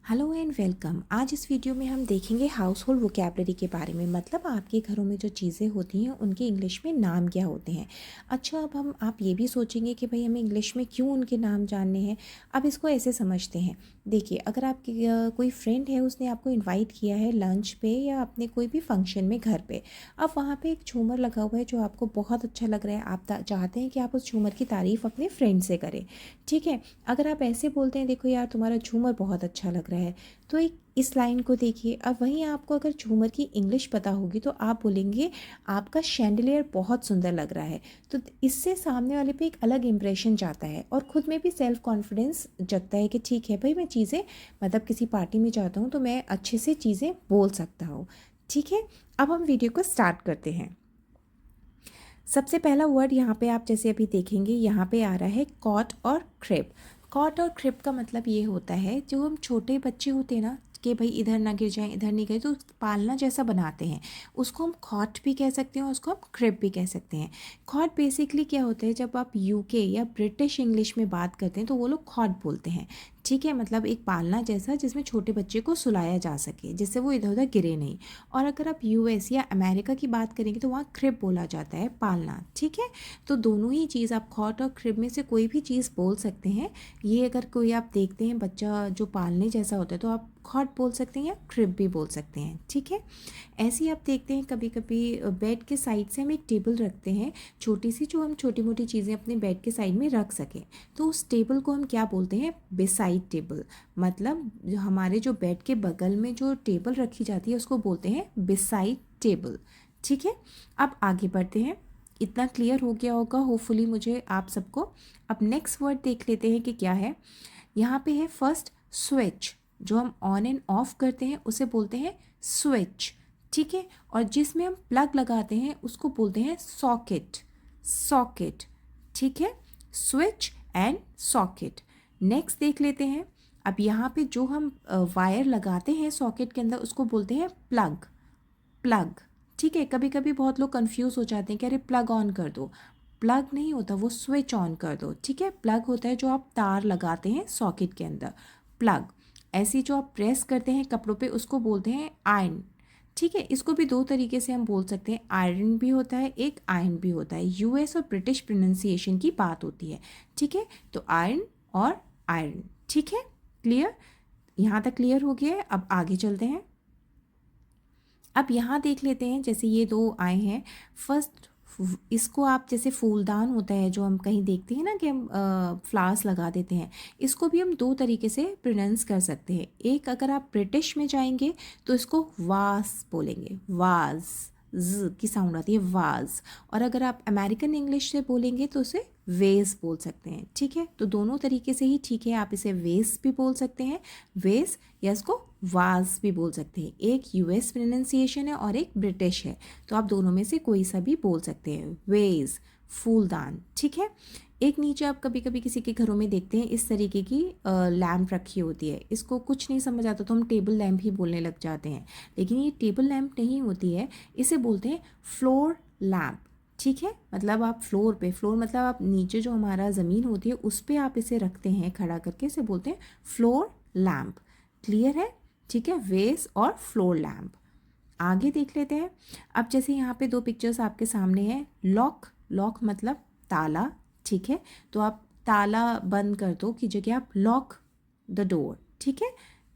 Hello and welcome. आज इस video में हम देखेंगे हाउस होल्ड वोकेबलरी के बारे में। मतलब आपके घरों में जो चीज़ें होती हैं उनके इंग्लिश में नाम क्या होते हैं। अच्छा, अब आप ये भी सोचेंगे कि भाई हमें इंग्लिश में क्यों उनके नाम जानने हैं। अब इसको ऐसे समझते हैं। देखिए, अगर आपकी कोई फ्रेंड है, उसने आपको इन्वाइट किया है लंच पे या अपने कोई भी फंक्शन में घर पे। अब वहाँ पे एक झूमर लगा हुआ है जो आपको बहुत अच्छा लग रहा है। आप चाहते हैं कि आप उस झूमर की तारीफ़ अपने फ्रेंड से करें। ठीक है, अगर आप ऐसे बोलते हैं, देखो यार तुम्हारा झूमर बहुत अच्छा लग रहा है, तो एक इस लाइन को देखिए। अब वहीं आपको अगर झूमर की इंग्लिश पता होगी तो आप बोलेंगे आपका शैंडलियर बहुत सुंदर लग रहा है। तो इससे सामने वाले पे एक अलग इंप्रेशन जाता है और ख़ुद में भी सेल्फ कॉन्फिडेंस जगता है कि ठीक है भाई, मैं चीज़ें मतलब किसी पार्टी में जाता हूँ तो मैं अच्छे से चीज़ें बोल सकता हूँ। ठीक है, अब हम वीडियो को स्टार्ट करते हैं। सबसे पहला वर्ड यहाँ पे आप जैसे अभी देखेंगे, यहाँ पे आ रहा है कॉट और क्रिप। कॉट और क्रिप का मतलब ये होता है, जो हम छोटे बच्चे होते हैं ना, कि भाई इधर ना गिर जाएं, इधर नहीं गए, तो पालना जैसा बनाते हैं, उसको हम कॉट भी कह सकते हैं, उसको हम क्रिप भी कह सकते हैं। कॉट बेसिकली क्या होता है, जब आप यूके या ब्रिटिश इंग्लिश में बात करते हैं तो वो लोग कॉट बोलते हैं। ठीक है, मतलब एक पालना जैसा जिसमें छोटे बच्चे को सुलाया जा सके, जिससे वो इधर उधर गिरे नहीं। और अगर आप यूएस या अमेरिका की बात करेंगे तो वहाँ क्रिब बोला जाता है, पालना। ठीक है, तो दोनों ही चीज़ आप कॉट और क्रिब में से कोई भी चीज़ बोल सकते हैं। ये अगर कोई आप देखते हैं बच्चा जो पालने जैसा होता है तो आप कॉट बोल सकते हैं या क्रिब भी बोल सकते हैं। ठीक है, ऐसे ही आप देखते हैं कभी कभी बेड के साइड से हम एक टेबल रखते हैं, छोटी सी, जो हम छोटी मोटी चीज़ें अपने बेड के साइड में रख सकें। तो उस टेबल को हम क्या बोलते हैं, बिसाइड टेबल। मतलब जो हमारे जो बेड के बगल में जो टेबल रखी जाती है उसको बोलते हैं बिसाइड टेबल। ठीक है, अब आगे बढ़ते हैं। इतना क्लियर हो गया होगा होपफुली मुझे आप सबको। अब नेक्स्ट वर्ड देख लेते हैं कि क्या है। यहाँ पे है फर्स्ट स्विच। जो हम ऑन एंड ऑफ करते हैं उसे बोलते हैं स्विच। ठीक है, और जिसमें हम प्लग लगाते हैं उसको बोलते हैं सॉकेट। सॉकेट, ठीक है, स्विच एंड सॉकेट। नेक्स्ट देख लेते हैं। अब यहाँ पे जो हम वायर लगाते हैं सॉकेट के अंदर उसको बोलते हैं प्लग। प्लग, ठीक है। कभी कभी बहुत लोग कंफ्यूज हो जाते हैं कि अरे प्लग ऑन कर दो। प्लग नहीं होता, वो स्विच ऑन कर दो। ठीक है, प्लग होता है जो आप तार लगाते हैं सॉकेट के अंदर, प्लग। ऐसी जो आप प्रेस करते हैं कपड़ों पे उसको बोलते हैं आयरन। ठीक है, इसको भी दो तरीके से हम बोल सकते हैं, आयरन भी होता है, एक आयरन भी होता है। यूएस और ब्रिटिश प्रोनाउंसिएशन की बात होती है। ठीक है, तो आयरन और आयरन। ठीक है, क्लियर, यहाँ तक क्लियर हो गया है। अब आगे चलते हैं। अब यहाँ देख लेते हैं, जैसे ये दो आए हैं। फर्स्ट, इसको आप जैसे फूलदान होता है जो हम कहीं देखते हैं ना कि हम फ्लावर्स लगा देते हैं, इसको भी हम दो तरीके से प्रोनाउंस कर सकते हैं। एक, अगर आप ब्रिटिश में जाएंगे तो इसको वास बोलेंगे, वाज, ज की साउंड आती है, वाज। और अगर आप अमेरिकन इंग्लिश से बोलेंगे तो उसे वेस बोल सकते हैं। ठीक है, तो दोनों तरीके से ही ठीक है, आप इसे वेस भी बोल सकते हैं, वेस, या इसको वाज भी बोल सकते हैं। एक यूएस प्रोनाउंसिएशन है और एक ब्रिटिश है, तो आप दोनों में से कोई सा भी बोल सकते हैं, वेज, फूलदान। ठीक है, एक नीचे आप कभी कभी किसी के घरों में देखते हैं इस तरीके की लैम्प रखी होती है। इसको कुछ नहीं समझ आता तो हम टेबल लैम्प ही बोलने लग जाते हैं, लेकिन ये टेबल लैम्प नहीं होती है, इसे बोलते हैं फ्लोर लैम्प। ठीक है, मतलब आप फ्लोर पे, फ्लोर मतलब आप नीचे जो हमारा ज़मीन होती है उस पर आप इसे रखते हैं खड़ा करके, इसे बोलते हैं फ्लोर लैम्प। क्लियर है, ठीक है, वेस और फ्लोर लैम्प। आगे देख लेते हैं। अब जैसे यहाँ पे दो पिक्चर्स आपके सामने हैं, लॉक, लॉक मतलब ताला। ठीक है, तो आप ताला बंद कर दो की जगह आप लॉक द डोर। ठीक है,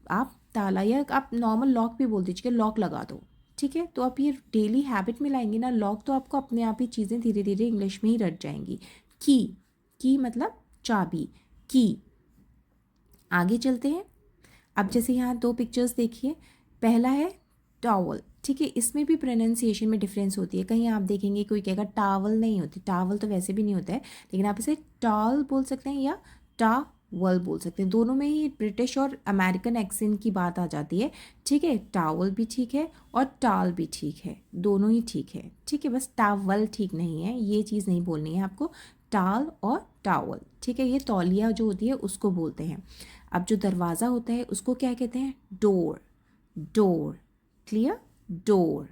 आप ताला, या आप नॉर्मल लॉक भी बोल दीजिए, लॉक लगा दो। ठीक है, तो आप ये डेली हैबिट में लाएंगे ना लॉक, तो आपको अपने आप ही चीज़ें धीरे धीरे इंग्लिश में ही रट जाएंगी। की, की मतलब चाबी, की। आगे चलते हैं। अब जैसे यहाँ दो पिक्चर्स देखिए, पहला है टॉवल। ठीक है, इसमें भी प्रोनाउंसिएशन में डिफरेंस होती है। कहीं आप देखेंगे कोई कहेगा टावल नहीं होती, टावल तो वैसे भी नहीं होता है, लेकिन आप इसे टॉल बोल सकते हैं या टावल बोल सकते हैं। दोनों में ही ब्रिटिश और अमेरिकन एक्सेंट की बात आ जाती है। ठीक है, टावल भी ठीक है और टाल भी ठीक है, दोनों ही ठीक है। ठीक है, बस टावल ठीक नहीं है, ये चीज़ नहीं बोलनी है आपको, टाल और टावल। ठीक है, ये तौलिया जो होती है उसको बोलते हैं। अब जो दरवाज़ा होता है उसको क्या कहते हैं, डोर। Door, clear, door.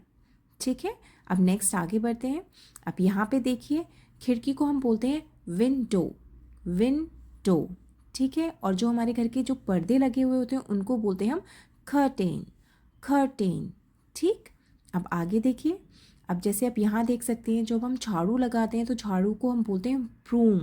ठीक है, अब नेक्स्ट आगे बढ़ते हैं। अब यहाँ पे देखिए, खिड़की को हम बोलते हैं विंडो। विंडो, ठीक है। और जो हमारे घर के जो पर्दे लगे हुए होते हैं उनको बोलते हैं हम कर्टेन, कर्टेन, ठीक। अब आगे देखिए, अब जैसे आप यहाँ देख सकते हैं जब हम झाड़ू लगाते हैं तो झाड़ू को हम बोलते हैं ब्रूम,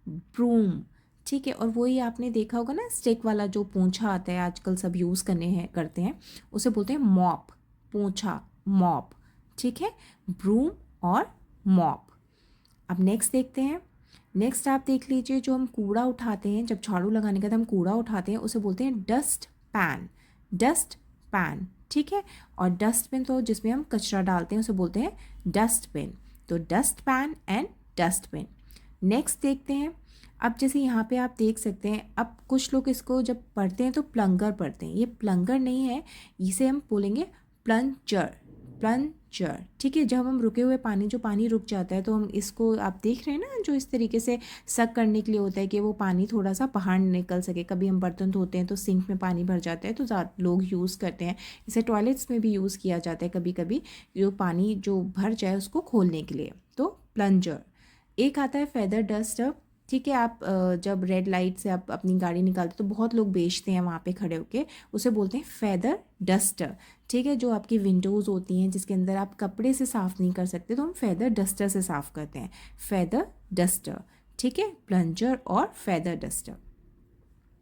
ब्रूम, ठीक है। और वही आपने देखा होगा ना, स्टिक वाला जो पोंछा आता है आजकल सब यूज़ करते हैं, उसे बोलते हैं मॉप, पोंछा, मॉप, ठीक है, ब्रूम और मॉप। अब नेक्स्ट देखते हैं। नेक्स्ट आप देख लीजिए, जो हम कूड़ा उठाते हैं जब झाड़ू लगाने के बाद हम कूड़ा उठाते हैं उसे बोलते हैं डस्ट पैन, डस्ट पैन, ठीक है। और डस्टबिन तो जिसमें हम कचरा डालते हैं उसे बोलते हैं डस्टबिन। तो dust pan and dustbin. Next देखते हैं। अब जैसे यहाँ पे आप देख सकते हैं, अब कुछ लोग इसको जब पढ़ते हैं तो प्लंगर पढ़ते हैं, ये प्लंगर नहीं है, इसे हम बोलेंगे प्लंजर, प्लंजर, ठीक है। जब हम रुके हुए पानी, जो पानी रुक जाता है तो हम इसको, आप देख रहे हैं ना, जो इस तरीके से सक करने के लिए होता है कि वो पानी थोड़ा सा बाहर निकल सके। कभी हम बर्तन धोते हैं तो सिंक में पानी भर जाता है तो ज़्यादा लोग यूज़ करते हैं इसे। टॉयलेट्स में भी यूज़ किया जाता है कभी कभी, जो पानी जो भर जाए उसको खोलने के लिए, तो प्लंजर। एक आता है फेदर डस्टर, ठीक है। आप जब रेड लाइट से आप अपनी गाड़ी निकालते तो बहुत लोग बेचते हैं वहाँ पे खड़े होके, उसे बोलते हैं फेदर डस्टर, ठीक है। जो आपकी विंडोज़ होती हैं जिसके अंदर आप कपड़े से साफ़ नहीं कर सकते तो हम फेदर डस्टर से साफ़ करते हैं, फेदर डस्टर, ठीक है, प्लंजर और फेदर डस्टर।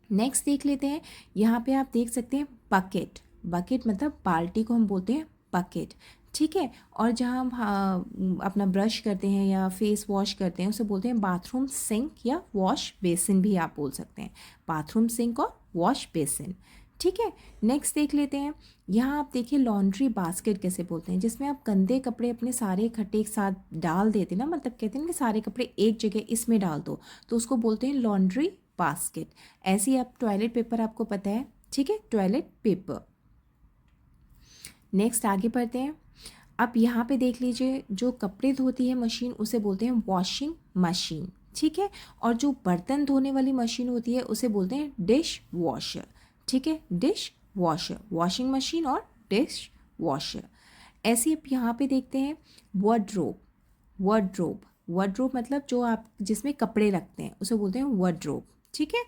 नेक्स्ट देख लेते हैं। यहाँ पे आप देख सकते हैं बकेट, बकेट मतलब बाल्टी को हम बोलते हैं बकेट, ठीक है। और जहाँ हम अपना ब्रश करते हैं या फेस वॉश करते हैं उसे बोलते हैं बाथरूम सिंक या वॉश बेसिन भी आप बोल सकते हैं, बाथरूम सिंक और वॉश बेसिन, ठीक है। नेक्स्ट देख लेते हैं। यहाँ आप देखिए लॉन्ड्री बास्केट कैसे बोलते हैं, जिसमें आप गंदे कपड़े अपने सारे इकट्ठे एक साथ डाल देते हैं ना, मतलब कहते हैं कि सारे कपड़े एक जगह इसमें डाल दो, तो उसको बोलते हैं लॉन्ड्री बास्केट। ऐसे ही आप टॉयलेट पेपर आपको पता है, ठीक है, टॉयलेट पेपर। नेक्स्ट आगे बढ़ते हैं। अब यहाँ पे देख लीजिए, जो कपड़े धोती है मशीन उसे बोलते हैं वॉशिंग मशीन, ठीक है। और जो बर्तन धोने वाली मशीन होती है उसे बोलते हैं डिश वॉशर, ठीक है, डिश वॉशर, वॉशिंग मशीन और डिश वॉशर। ऐसे आप यहाँ पे देखते हैं वार्डरोब, वार्डरोब, वार्डरोब मतलब जो आप जिसमें कपड़े रखते हैं उसे बोलते हैं वार्डरोब, ठीक है,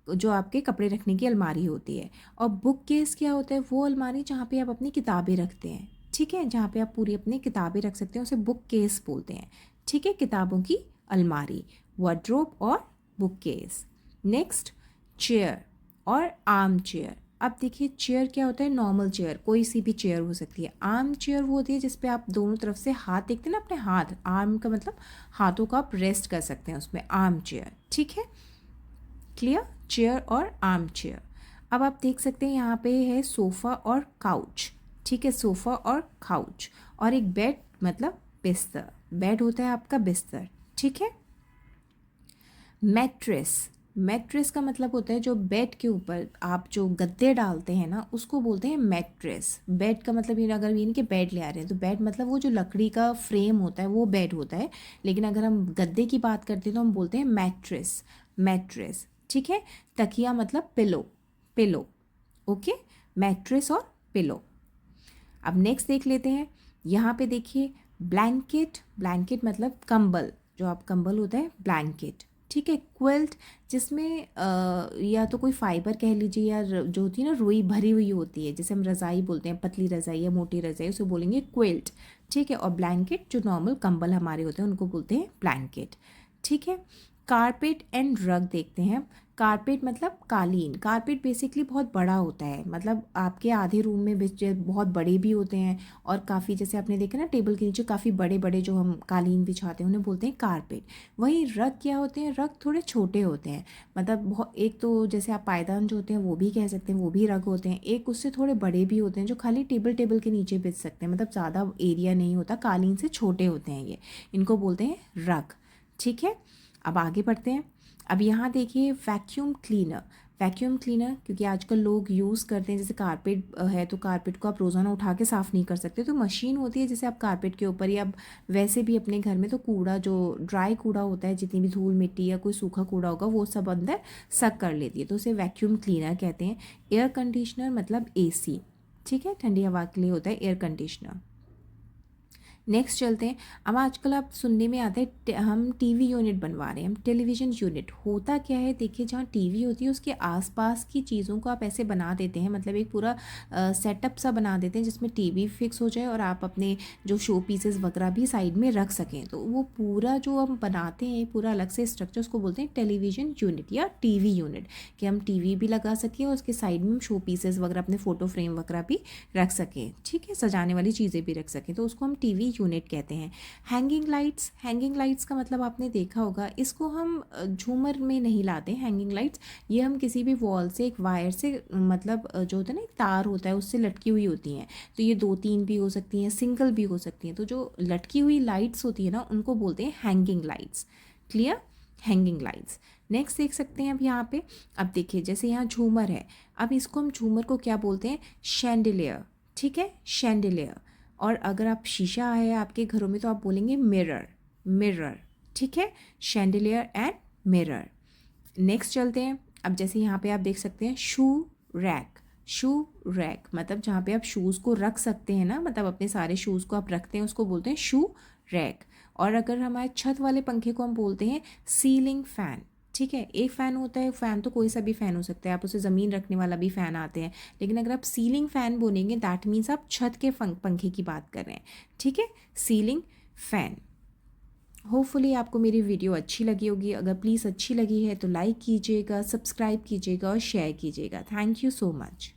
जो आपके कपड़े रखने की अलमारी होती है। और बुक केस क्या होता है, वो अलमारी जहाँ पे आप अपनी किताबें रखते हैं, ठीक है, जहाँ पे आप पूरी अपनी किताबें रख सकते हैं उसे बुक केस बोलते हैं, ठीक है, किताबों की अलमारी, वार्डरोब और बुक केस। नेक्स्ट चेयर और आर्म चेयर। अब देखिए चेयर क्या होता है, नॉर्मल चेयर, कोई सी भी चेयर हो सकती है। आर्म चेयर वो होती है जिस पे आप दोनों तरफ से हाथ देखते हैं ना, अपने हाथ, आर्म का मतलब हाथों का आप रेस्ट कर सकते हैं उसमें, आर्म चेयर, ठीक है, क्लियर, चेयर और आर्म चेयर। अब आप देख सकते हैं यहाँ पे है सोफ़ा और काउच, ठीक है, सोफ़ा और काउच। और एक बेड मतलब बिस्तर, बेड होता है आपका बिस्तर, ठीक है। मैट्रेस, मैट्रेस का मतलब होता है जो बेड के ऊपर आप जो गद्दे डालते हैं ना उसको बोलते हैं मैट्रेस। बेड का मतलब ये, अगर ये नहीं कि बेड ले आ रहे हैं तो बेड मतलब वो जो लकड़ी का फ्रेम होता है वो बेड होता है, लेकिन अगर हम गद्दे की बात करते हैं तो हम बोलते हैं मैट्रेस, मैट्रेस, ठीक है। तकिया मतलब पिलो, पिलो, ओके, मैट्रेस और पिलो। अब नेक्स्ट देख लेते हैं। यहाँ पे देखिए ब्लैंकेट, ब्लैंकेट मतलब कंबल, जो आप कंबल होता है ब्लैंकेट, ठीक है। क्विल्ट जिसमें या तो कोई फाइबर कह लीजिए या जो होती है ना रुई भरी हुई होती है, जैसे हम रज़ाई बोलते हैं, पतली रज़ाई या मोटी रज़ाई, उसे बोलेंगे क्विल्ट, ठीक है। और ब्लैंकेट जो नॉर्मल कंबल हमारे होते हैं उनको बोलते हैं ब्लैंकेट, ठीक है। कारपेट एंड रग देखते हैं। कारपेट मतलब कालीन, कारपेट बेसिकली बहुत बड़ा होता है, मतलब आपके आधे रूम में बहुत बड़े भी होते हैं और काफ़ी, जैसे आपने देखा ना टेबल के नीचे काफ़ी बड़े बड़े जो हम कालीन बिछाते हैं उन्हें बोलते हैं कारपेट। वहीं रग क्या होते हैं, रग थोड़े छोटे होते हैं, मतलब बहुत, एक तो जैसे आप पायदान जो होते हैं वो भी कह सकते हैं, वो भी रग होते हैं, एक उससे थोड़े बड़े भी होते हैं जो खाली टेबल के नीचे बिछ सकते हैं, मतलब ज़्यादा एरिया नहीं होता, कालीन से छोटे होते हैं ये, इनको बोलते हैं रग, ठीक है। अब आगे बढ़ते हैं। अब यहाँ देखिए वैक्यूम क्लीनर, वैक्यूम क्लीनर क्योंकि आजकल लोग यूज़ करते हैं, जैसे कारपेट है तो कारपेट को आप रोज़ाना उठा के साफ़ नहीं कर सकते, तो मशीन होती है जैसे आप कारपेट के ऊपर, या वैसे भी अपने घर में तो कूड़ा जो ड्राई कूड़ा होता है, जितनी भी धूल मिट्टी या कोई सूखा कूड़ा होगा वो सब अंदर सक कर लेती है, तो उसे वैक्यूम क्लीनर कहते हैं। एयर कंडीशनर मतलब AC, ठीक है, ठंडी हवा के लिए होता है एयर कंडीशनर। नेक्स्ट चलते हैं। अब आजकल आप सुनने में आता है हम टीवी यूनिट बनवा रहे हैं, हम टेलीविज़न यूनिट। होता क्या है देखिए, जहाँ टीवी होती है उसके आसपास की चीज़ों को आप ऐसे बना देते हैं, मतलब एक पूरा सेटअप सा बना देते हैं जिसमें टीवी फिक्स हो जाए और आप अपने जो शो पीसेस वगैरह भी साइड में रख सकें। तो वो पूरा जो हम बनाते हैं पूरा अलग से स्ट्रक्चर, उसको बोलते हैं टेलीविज़न यूनिट या टीवी यूनिट, कि हम टीवी भी लगा सकें और उसके साइड में हम शो पीसेस वगैरह अपने फ़ोटो फ्रेम वगैरह भी रख सकें, ठीक है, सजाने वाली चीज़ें भी रख सकें, तो उसको हम टीवी यूनिट कहते हैं। हैंगिंग लाइट्स, हैंगिंग लाइट्स का मतलब आपने देखा होगा, इसको हम झूमर में नहीं लाते हैंगिंग लाइट्स। ये हम किसी भी वॉल से एक वायर से, मतलब जो होता है ना एक तार होता है उससे लटकी हुई होती हैं। तो ये 2-3 भी हो सकती हैं, सिंगल भी हो सकती हैं। तो जो लटकी हुई लाइट्स होती है ना उनको बोलते हैं hanging lights. Clear, hanging lights. Next देख सकते हैं अब यहाँ पे, अब देखिए जैसे यहाँ झूमर है, अब इसको हम झूमर को क्या बोलते हैं, शैंडिलियर, ठीक है, शैंडिलियर। और अगर आप शीशा है आपके घरों में तो आप बोलेंगे मिरर, मिरर, ठीक है, शैंडिलियर एंड मिरर। नेक्स्ट चलते हैं। अब जैसे यहाँ पे आप देख सकते हैं शू रैक, शू रैक मतलब जहाँ पे आप शूज़ को रख सकते हैं ना, मतलब अपने सारे शूज़ को आप रखते हैं उसको बोलते हैं शू रैक। और अगर हमारे छत वाले पंखे को हम बोलते हैं सीलिंग फ़ैन, ठीक है। एक फ़ैन होता है, फ़ैन तो कोई सा भी फ़ैन हो सकता है, आप उसे ज़मीन रखने वाला भी फ़ैन आते हैं, लेकिन अगर आप सीलिंग फ़ैन बोलेंगे दैट मीन्स आप छत के पंखे की बात कर रहे हैं, ठीक है, सीलिंग फ़ैन। होपफुली आपको मेरी वीडियो अच्छी लगी होगी। अगर प्लीज़ अच्छी लगी है तो लाइक कीजिएगा, सब्सक्राइब कीजिएगा और शेयर कीजिएगा। Thank you so much.